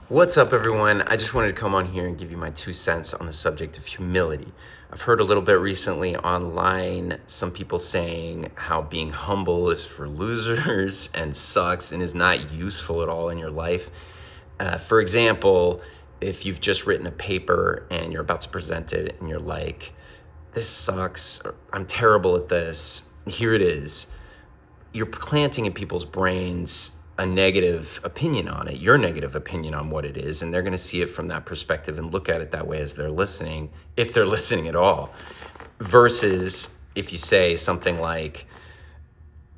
What's up, everyone? I just wanted to come on here and give you my 2 cents on the subject of humility. I've heard a little bit recently online some people saying how being humble is for losers and sucks and is not useful at all in your life. For example, if you've just written a paper and you're about to present it and you're like, this sucks, or, I'm terrible at this, here it is. You're planting in people's brains a negative opinion on it, your negative opinion on what it is, and they're going to see it from that perspective and look at it that way as they're listening, if they're listening at all. Versus if you say something like,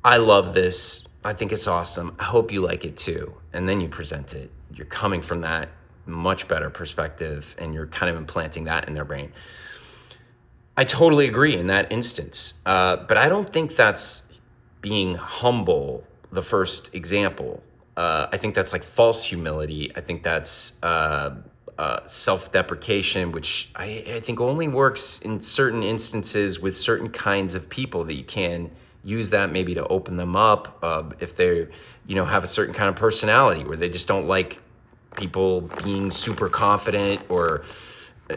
I love this, I think it's awesome, I hope you like it too, and then you present it, you're coming from that much better perspective and you're kind of implanting that in their brain. I totally agree in that instance, but I don't think that's being humble, the first example. I think that's like false humility. I think that's self-deprecation, which I think only works in certain instances with certain kinds of people, that you can use that maybe to open them up if they have a certain kind of personality where they just don't like people being super confident, or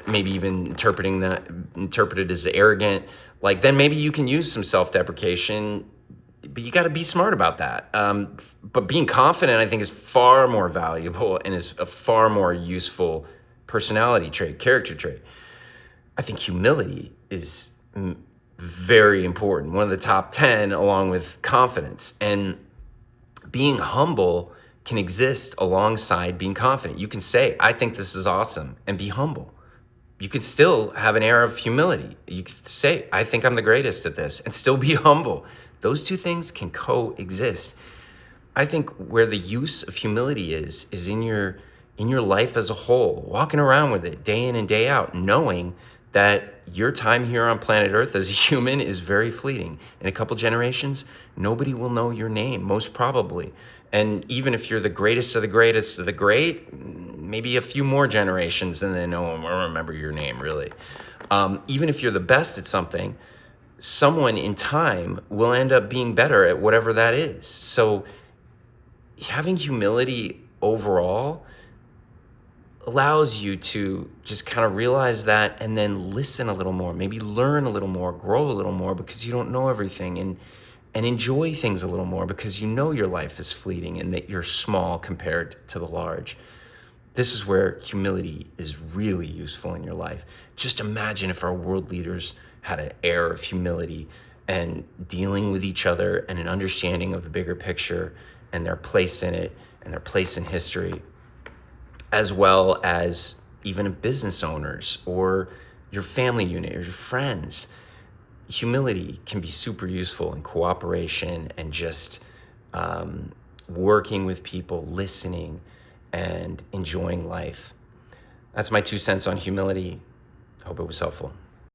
maybe even interpreted as arrogant. Like, then maybe you can use some self-deprecation, but you got to be smart about that. But being confident, I think, is far more valuable and is a far more useful personality trait, character trait. I think humility is very important, one of the top 10, along with confidence. And being humble can exist alongside being confident. You can say, I think this is awesome, and be humble. You could still have an air of humility. You could say, I think I'm the greatest at this, and still be humble. Those two things can coexist. I think where the use of humility is in your life as a whole, walking around with it day in and day out, knowing that your time here on planet Earth as a human is very fleeting. In a couple generations, nobody will know your name, most probably. And even if you're the greatest of the greatest of the great, maybe a few more generations and then no one will remember your name, really. Even if you're the best at something, someone in time will end up being better at whatever that is. So having humility overall allows you to just kind of realize that, and then listen a little more, maybe learn a little more, grow a little more, because you don't know everything, and enjoy things a little more because you know your life is fleeting and that you're small compared to the large. This is where humility is really useful in your life. Just imagine if our world leaders had an air of humility and dealing with each other and an understanding of the bigger picture and their place in it and their place in history, as well as even business owners or your family unit or your friends. Humility can be super useful in cooperation and just working with people, listening, and enjoying life. That's my 2 cents on humility. Hope it was helpful.